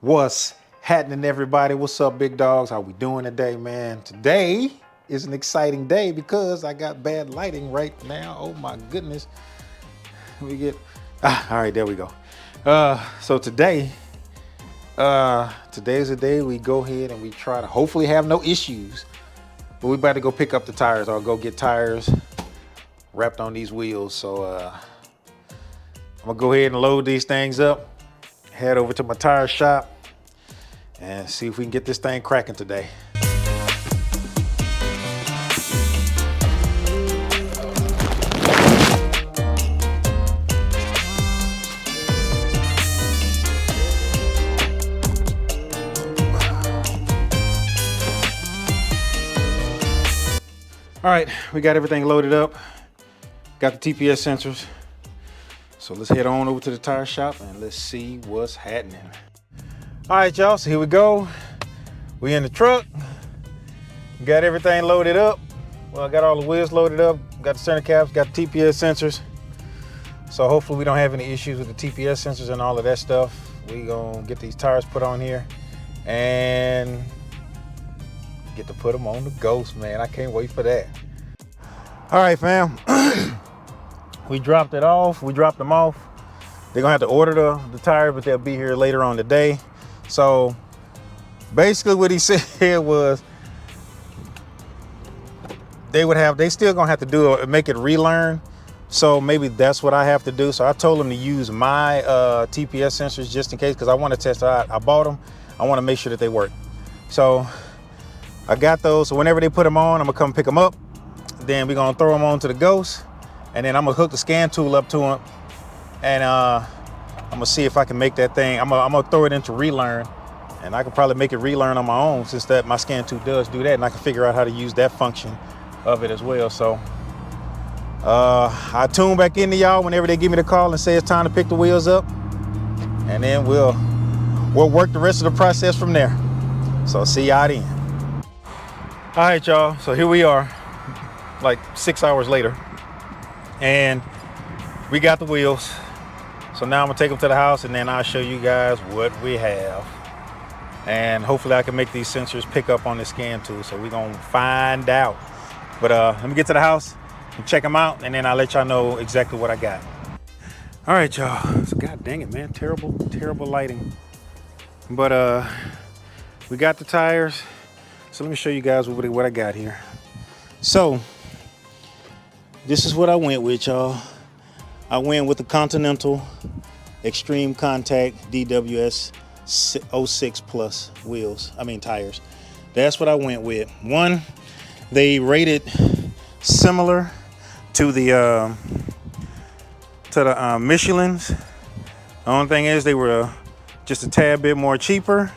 What's happening, everybody? What's up, big dogs? How we doing today, man? Today is an exciting day because I got bad lighting right now. Oh my goodness. Let me get all right, there we go. So today's the day we go ahead and we try to hopefully have no issues. But we about to go pick up the tires or go get tires wrapped on these wheels. So I'm gonna go ahead and load these things up, head over to my tire shop, and see if we can get this thing cracking today. All right, we got everything loaded up. Got the TPS sensors. So let's head on over to the tire shop and let's see what's happening. All right, y'all, so here we go. We in the truck. Got everything loaded up. Well, I got all the wheels loaded up. Got the center caps, got the TPS sensors. So hopefully we don't have any issues with the TPS sensors and all of that stuff. We gonna get these tires put on here and get to put them on the Ghost, man. I can't wait for that. All right, fam. We dropped it off. We dropped them off. They're gonna have to order the tires, but they'll be here later on today. So basically what he said was they still gonna have to make it relearn. So maybe that's what I have to do. So I told them to use my TPS sensors just in case, because I want to test it out. I bought them. I want to make sure that they work. So I got those. So whenever they put them on, I'm gonna come pick them up. Then we're gonna throw them on to the Ghost. And then I'm gonna hook the scan tool up to them. And I'm gonna see if I can make that thing. I'm gonna throw it into relearn. And I can probably make it relearn on my own, since that my scan tool does do that. And I can figure out how to use that function of it as well. So I tune back into y'all whenever they give me the call and say it's time to pick the wheels up. And then we'll work the rest of the process from there. So see y'all then. All right, y'all, so here we are, like 6 hours later, and we got the wheels. So now I'm gonna take them to the house, and then I'll show you guys what we have. And hopefully I can make these sensors pick up on the scan tool, so we're gonna find out. But let me get to the house and check them out, and then I'll let y'all know exactly what I got. All right, y'all, so god dang it, man, terrible lighting. But we got the tires. So let me show you guys what I got here. So this is what I went with, y'all. I went with the Continental Extreme Contact DWS 06 Plus tires. That's what I went with. One, they rated similar to the Michelin's. The only thing is they were just a tad bit more cheaper,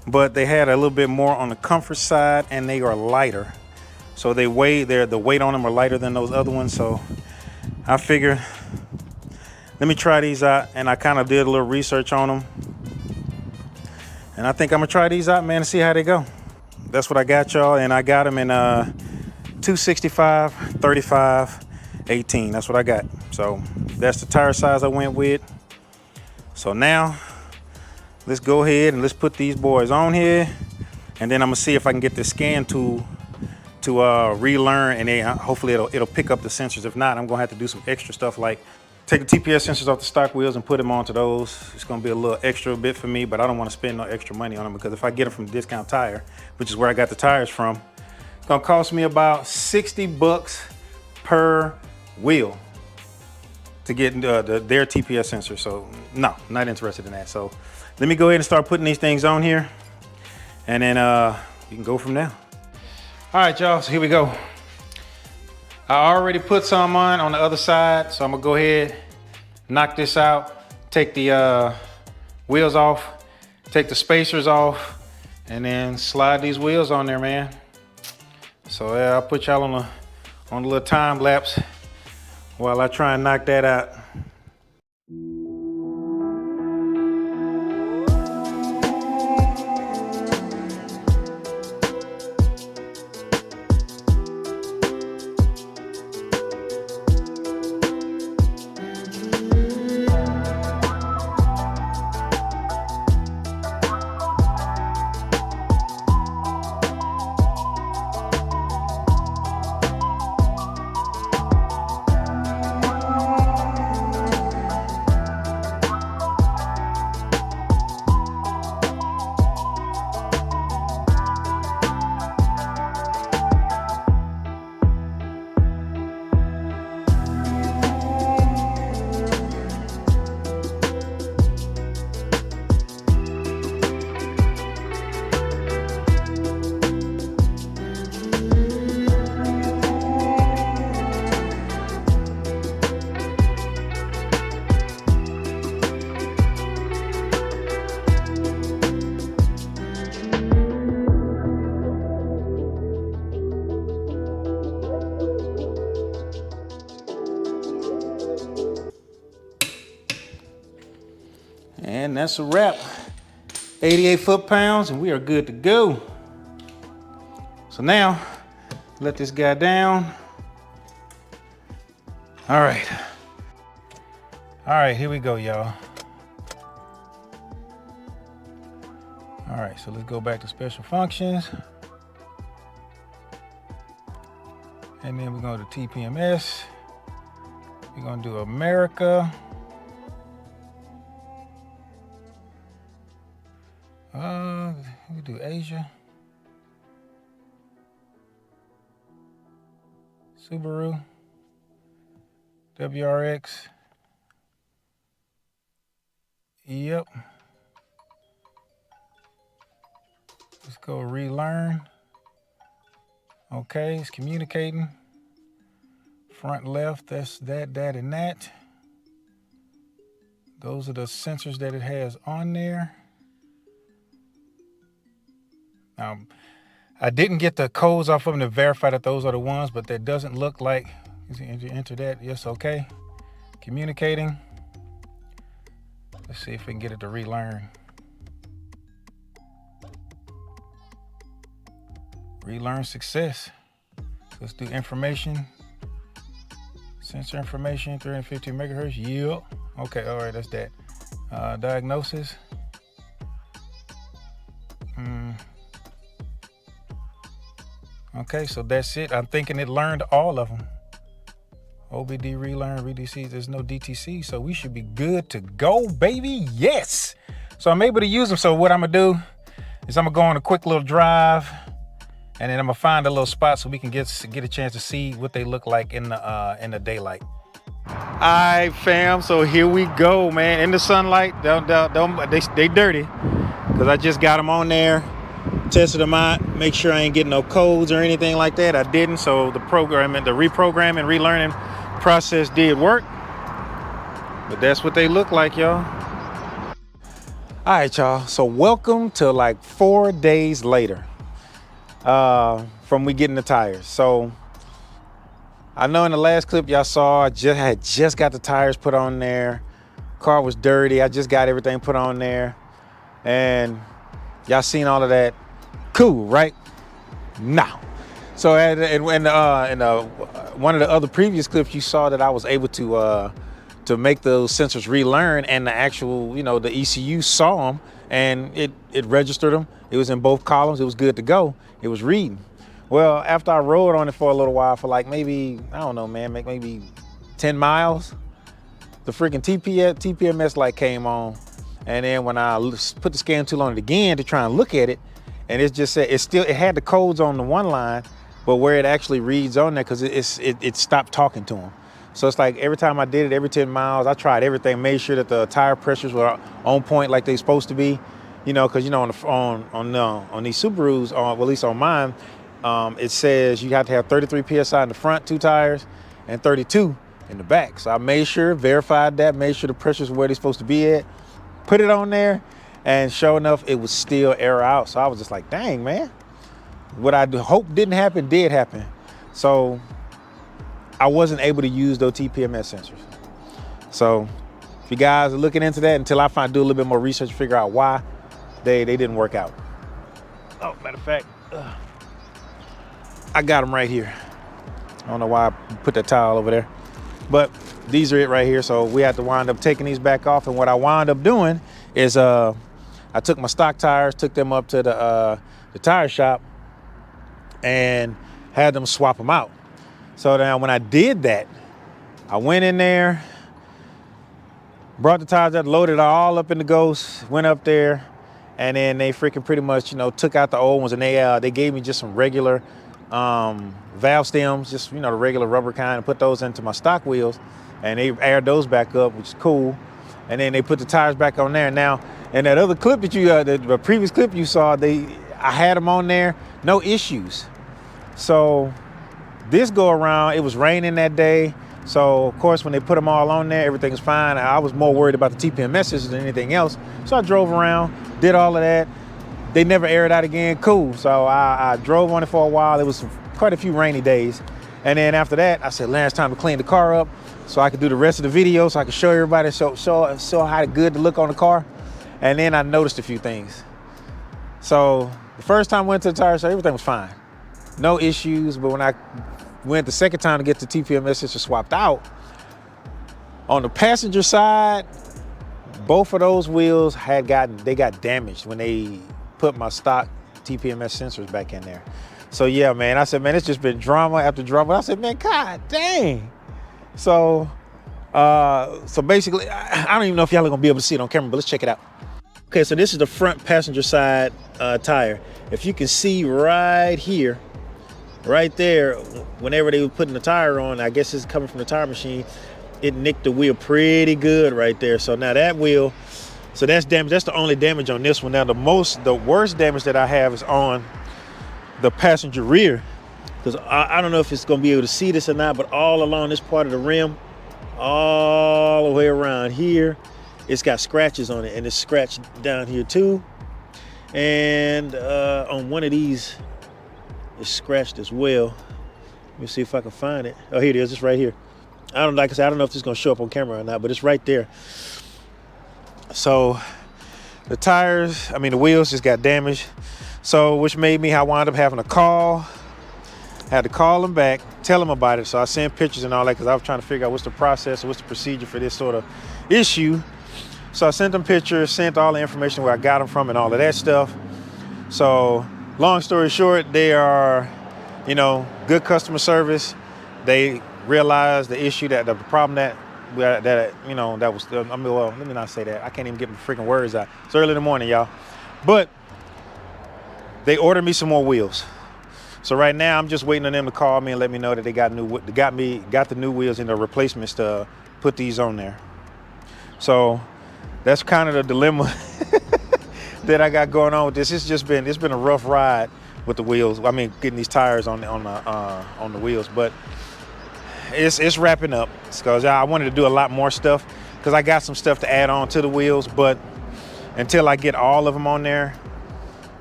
but they had a little bit more on the comfort side, and they are lighter. So the weight on them are lighter than those other ones. So I figured, let me try these out. And I kind of did a little research on them. And I think I'm gonna try these out, man, and see how they go. That's what I got, y'all. And I got them in 265, 35, 18. That's what I got. So that's the tire size I went with. So now, let's go ahead and let's put these boys on here, and then I'm gonna see if I can get this scan tool to relearn, and then hopefully it'll pick up the sensors. If not, I'm gonna have to do some extra stuff, like take the TPS sensors off the stock wheels and put them onto those. It's gonna be a little extra bit for me, but I don't want to spend no extra money on them, because if I get them from Discount Tire, which is where I got the tires from, it's gonna cost me about 60 bucks per wheel to get their TPS sensor. So no, not interested in that. So let me go ahead and start putting these things on here, and then we can go from there. All right, y'all, so here we go. I already put some on the other side, so I'm gonna go ahead, knock this out, take the wheels off, take the spacers off, and then slide these wheels on there, man. So I'll put y'all on a little time lapse while I try and knock that out. And that's a wrap. 88 foot-pounds, and we are good to go. So now, let this guy down. All right. All right, here we go, y'all. All right, so let's go back to special functions. And then we're going to TPMS. We're going to do America. We do Asia. Subaru. WRX. Yep. Let's go relearn. Okay, it's communicating. Front left, that's that, and that. Those are the sensors that it has on there. I didn't get the codes off of them to verify that those are the ones, but that doesn't look like, you enter that, yes, okay. Communicating. Let's see if we can get it to relearn. Relearn success. Let's do information. Sensor information, 350 megahertz. Yep. Okay, all right, that's that. Diagnosis. Okay, so that's it. I'm thinking it learned all of them. OBD relearn, VDC, there's no DTC, so we should be good to go, baby. Yes. So I'm able to use them. So what I'm gonna do is I'm gonna go on a quick little drive, and then I'm gonna find a little spot so we can get a chance to see what they look like in the daylight. All right, fam. So here we go, man. In the sunlight, they dirty, because I just got them on there, tested them out, make sure I ain't getting no codes or anything like that. I didn't. So the reprogramming, relearning process did work. But that's what they look like, y'all. All right, y'all. So welcome to like 4 days later. From we getting the tires. So I know in the last clip y'all saw, I just got the tires put on there. Car was dirty. I just got everything put on there, and y'all seen all of that. Cool, right? Now, so in one of the other previous clips, you saw that I was able to make those sensors relearn, and the actual, the ECU saw them, and it registered them. It was in both columns. It was good to go. It was reading. Well, after I rode on it for a little while, for like maybe, I don't know, man, maybe 10 miles, the freaking TPMS light came on. And then when I put the scan tool on it again to try and look at it, and it just said, it had the codes on the one line, but where it actually reads on there, because it stopped talking to them. So it's like every time I did it, every 10 miles, I tried everything, made sure that the tire pressures were on point like they're supposed to be. Because on these Subarus, well, at least on mine, it says you have to have 33 psi in the front 2 tires and 32 in the back. So I made sure, verified that, made sure the pressures were where they're supposed to be at, put it on there, and sure enough, it was still error out. So I was just like, dang, man, what I hope didn't happen did happen. So I wasn't able to use those TPMS sensors. So if you guys are looking into that, until I do a little bit more research to figure out why they didn't work out. Oh, matter of fact, I got them right here. I don't know why I put that towel over there, but these are it right here. So we had to wind up taking these back off. And what I wound up doing is I took my stock tires, took them up to the tire shop, and had them swap them out. So now when I did that, I went in there, brought the tires out, loaded it all up in the Ghost, went up there, and then they freaking pretty much, took out the old ones, and they gave me just some regular valve stems, just, the regular rubber kind, and put those into my stock wheels, and they aired those back up, which is cool. And then they put the tires back on there. Now, in that other clip that the previous clip you saw, I had them on there, no issues. So this go around, it was raining that day. So of course, when they put them all on there, everything was fine. I was more worried about the TPM message than anything else. So I drove around, did all of that. They never aired out again, cool. So I drove on it for a while. It was quite a few rainy days. And then after that, I said, it's time to clean the car up so I could do the rest of the video, so I could show everybody, show how good to look on the car. And then I noticed a few things. So the first time I went to the tire show, everything was fine. No issues, but when I went the second time to get the TPMS sensor swapped out, on the passenger side, both of those wheels got damaged when they put my stock TPMS sensors back in there. So yeah, man, I said, man, it's just been drama after drama. I said, man, God dang. So basically, I don't even know if y'all are gonna be able to see it on camera, but let's check it out. Okay, so this is the front passenger side tire. If you can see right here, right there, whenever they were putting the tire on, I guess it's coming from the tire machine, it nicked the wheel pretty good right there. So now that wheel, so that's damage. That's the only damage on this one. Now the worst damage that I have is on the passenger rear, because I don't know if it's gonna be able to see this or not, but all along this part of the rim, all the way around here, it's got scratches on it, and it's scratched down here too. And on one of these, it's scratched as well. Let me see if I can find it. Oh, here it is. It's right here. Like I said, I don't know if this is gonna show up on camera or not, but it's right there. So the tires, the wheels just got damaged. So which made me, I wound up having I had to call them back, tell them about it. So I sent pictures and all that, because I was trying to figure out what's the process or what's the procedure for this sort of issue. So I sent them pictures, sent all the information where I got them from and all of that stuff. So long story short, they are, good customer service. They realized the issue, the problem that was, well, let me not say that. I can't even get my freaking words out. It's early in the morning, y'all. But they ordered me some more wheels. So right now I'm just waiting on them to call me and let me know that they got the new wheels and the replacements to put these on there. So that's kind of the dilemma that I got going on with this. It's been a rough ride with the wheels. Getting these tires on the wheels, but it's wrapping up, because I wanted to do a lot more stuff, because I got some stuff to add on to the wheels. But until I get all of them on there,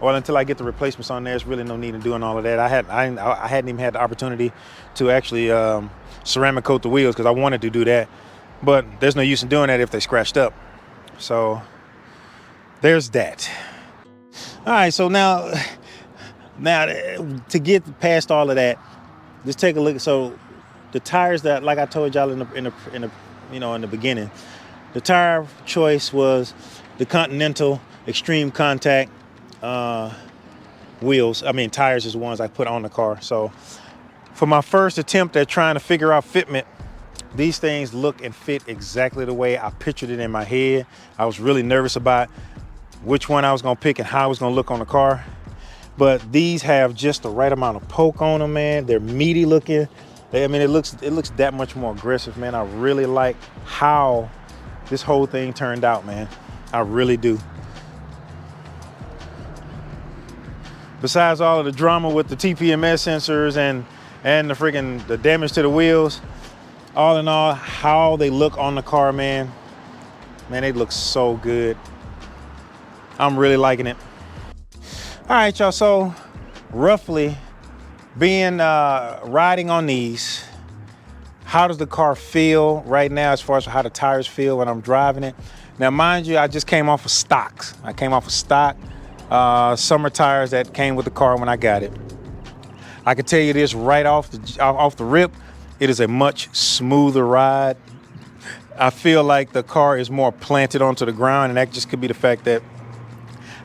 or until I get the replacements on there, there's really no need in doing all of that. I hadn't even had the opportunity to actually ceramic coat the wheels, because I wanted to do that, but there's no use in doing that if they scratched up. So there's that. All right, so now to get past all of that, let's take a look. So the tires that, like I told y'all in the beginning, the tire choice was the Continental Extreme Contact wheels. Tires is the ones I put on the car. So for my first attempt at trying to figure out fitment, these things look and fit exactly the way I pictured it in my head. I was really nervous about which one I was gonna pick and how it was gonna look on the car. But these have just the right amount of poke on them, man. They're meaty looking. It looks that much more aggressive, man. I really like how this whole thing turned out, man. I really do. Besides all of the drama with the TPMS sensors and the damage to the wheels, all in all, how they look on the car, man, they look so good. I'm really liking it. All right, y'all, so roughly being riding on these, how does the car feel right now as far as how the tires feel when I'm driving it? Now, mind you, I just came off of stocks. I came off of stock summer tires that came with the car when I got it. I can tell you this right off the rip, it is a much smoother ride. I feel like the car is more planted onto the ground, and that just could be the fact that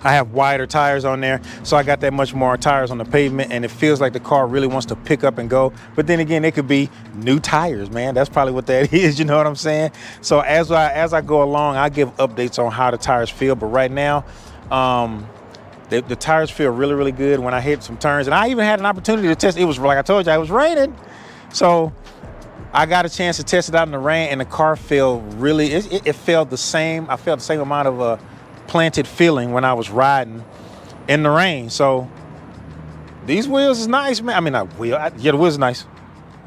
I have wider tires on there, so I got that much more tires on the pavement, and it feels like the car really wants to pick up and go. But then again, it could be new tires, man. That's probably what that is, you know what I'm saying? So as I go along, I give updates on how the tires feel. But right now, the tires feel really, really good when I hit some turns. And I even had an opportunity to test. It was, like I told you, it was raining. So I got a chance to test it out in the rain, and the car felt really, it felt the same. I felt the same amount of planted feeling when I was riding in the rain. So these wheels is nice, man. Not wheel, yeah, the wheels is nice.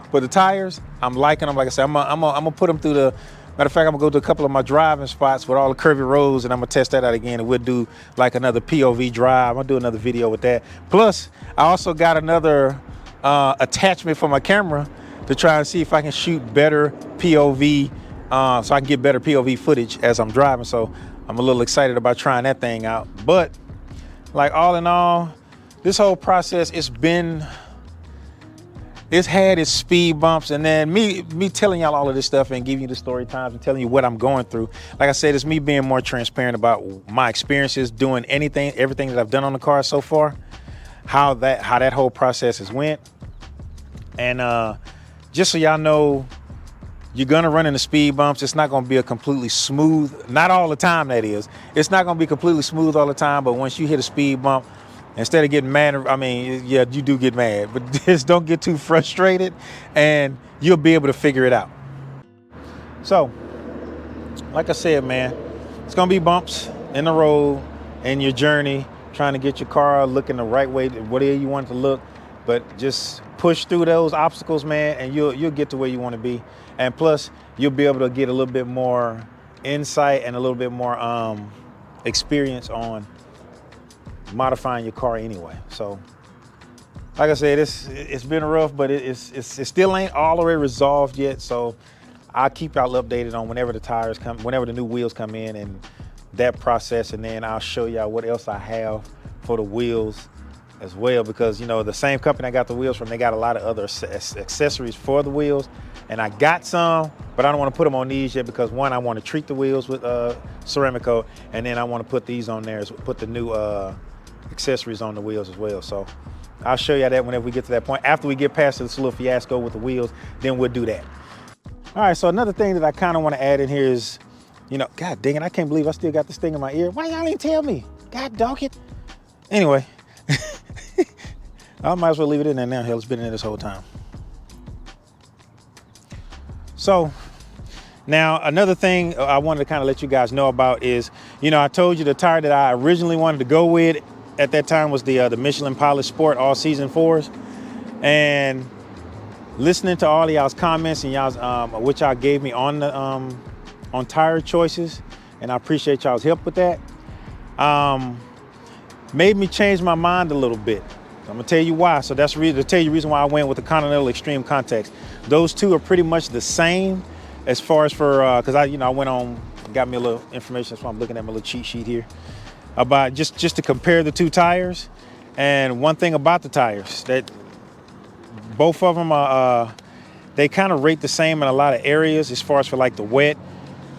But the tires, I'm liking them. Like I said, I'm gonna put them through the, matter of fact, I'm gonna go to a couple of my driving spots with all the curvy roads, and I'm gonna test that out again, and we'll do like another POV drive. I'm gonna do another video with that. Plus, I also got another attachment for my camera to try and see if I can shoot better POV, so I can get better POV footage as I'm driving. So I'm a little excited about trying that thing out. But like all in all, this whole process, it's had its speed bumps, and then me telling y'all all of this stuff and giving you the story times and telling you what I'm going through. Like I said, it's me being more transparent about my experiences doing everything that I've done on the car so far, how that whole process has went. And just so y'all know, you're gonna run into speed bumps. It's not gonna be a completely smooth, not all the time that is. It's not gonna be completely smooth all the time, but once you hit a speed bump, instead of getting mad, I mean, yeah, you do get mad, but just don't get too frustrated and you'll be able to figure it out. So, like I said, man, it's gonna be bumps in the road in your journey, trying to get your car looking the right way, whatever you want it to look, but just push through those obstacles, man, and you'll get to where you want to be. And plus, you'll be able to get a little bit more insight and a little bit more experience on modifying your car anyway. So like I said, it's been rough, but it still ain't all the way resolved yet. So I'll keep y'all updated on whenever the new wheels come in and that process, and then I'll show y'all what else I have for the wheels as well, because you know the same company I got the wheels from, they got a lot of other accessories for the wheels, and I got some, but I don't want to put them on these yet because one, I want to treat the wheels with ceramic coat, and then I want to put these on there, put the new accessories on the wheels as well. So I'll show you that whenever we get to that point. After we get past this little fiasco with the wheels, then we'll do that. All right, so another thing that I kind of want to add in here is, you know, God dang it, I can't believe I still got this thing in my ear. Why y'all ain't tell me? God dog it. Anyway, I might as well leave it in there now. Hell, it's been in there this whole time. So now another thing I wanted to kind of let you guys know about is, you know, I told you the tire that I originally wanted to go with at that time was the Michelin Pilot Sport All Season 4s. And listening to all of y'all's comments and y'all's which y'all gave me on the on tire choices, and I appreciate y'all's help with that, made me change my mind a little bit. I'm gonna tell you why. So that's to tell you the reason why I went with the Continental Extreme Context. Those two are pretty much the same as far as for because I went on, got me a little information. That's why I'm looking at my little cheat sheet here about just to compare the two tires. And one thing about the tires, that both of them are they kind of rate the same in a lot of areas as far as for like the wet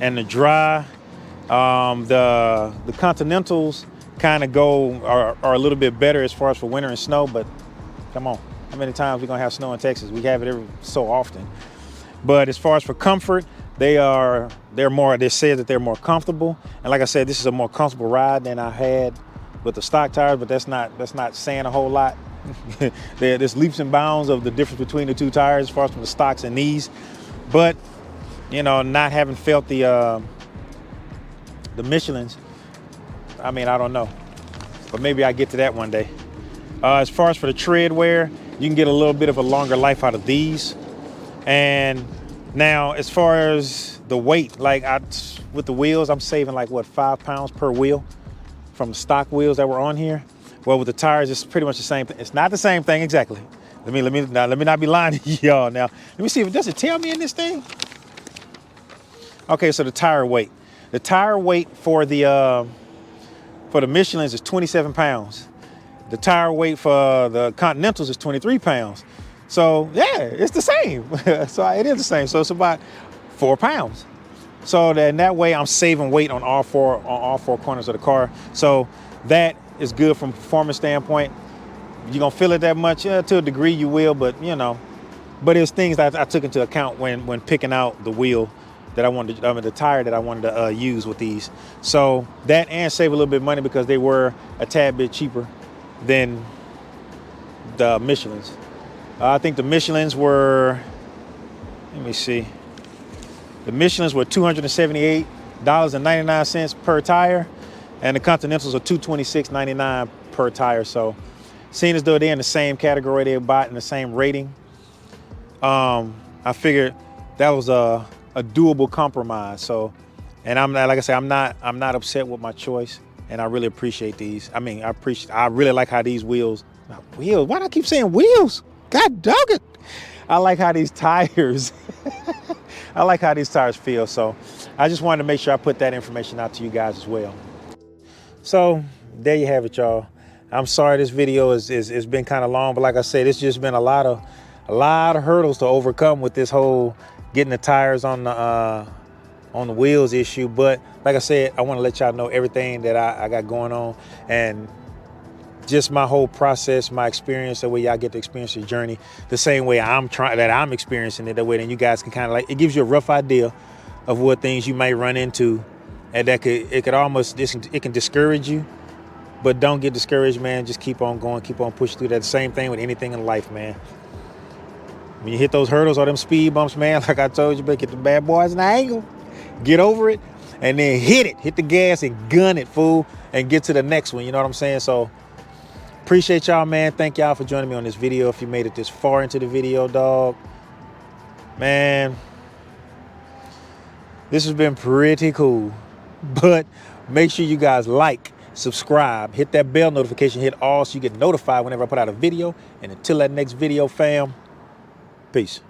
and the dry. The Continentals kind of are a little bit better as far as for winter and snow, but come on, how many times we gonna have snow in Texas? We have it every so often. But as far as for comfort, they said that they're more comfortable. And like I said, this is a more comfortable ride than I had with the stock tires, but that's not saying a whole lot. There's leaps and bounds of the difference between the two tires as far as from the stocks and these. But you know, not having felt the Michelins, I mean, I don't know, but maybe I get to that one day. As far as for the tread wear, you can get a little bit of a longer life out of these. And now as far as the weight, like with the wheels, I'm saving like what, 5 pounds per wheel from the stock wheels that were on here. Well, with the tires, it's pretty much the same thing. It's not the same thing exactly. Let me not be lying to y'all now. Let me see if does it tell me in this thing. Okay, so the tire weight. The tire weight for the Michelins is 27 pounds. The tire weight for the Continentals is 23 pounds. So yeah, it's the same. So it is the same. So it's about 4 pounds. So that way I'm saving weight on all four corners of the car. So that is good from a performance standpoint. You're gonna feel it that much? To a degree you will, but you know. But it's things that I took into account when picking out the wheel that I wanted, the tire that I wanted to use with these. So that, and save a little bit of money because they were a tad bit cheaper than the Michelins. I think the Michelins were, let me see. The Michelins were $278.99 per tire, and the Continentals are $226.99 per tire. So seeing as though they're in the same category, they're about in the same rating, I figured that was a doable compromise. So, and I'm like I said, I'm not upset with my choice, and I really appreciate these. I mean, I really like how these wheels. Why do I keep saying wheels? God dog it! I like how these tires. I like how these tires feel. So, I just wanted to make sure I put that information out to you guys as well. So there you have it, y'all. I'm sorry this video is been kind of long, but like I said, it's just been a lot of hurdles to overcome with this whole getting the tires on the wheels issue. But like I said, I want to let y'all know everything that I got going on, and just my whole process, my experience, the way y'all get to experience the journey the same way I'm experiencing it. That way then you guys can kind of like, it gives you a rough idea of what things you might run into, and that it can discourage you. But don't get discouraged, man. Just keep on going, keep on pushing through that. The same thing with anything in life, man. When you hit those hurdles or them speed bumps, man, like I told you, better get the bad boys in the angle, get over it, and then hit the gas and gun it, fool, and get to the next one. You know what I'm saying? So appreciate y'all, man. Thank y'all for joining me on this video. If you made it this far into the video, dog, man, this has been pretty cool. But make sure you guys like, subscribe, hit that bell notification, hit all so you get notified whenever I put out a video. And until that next video, fam, peace.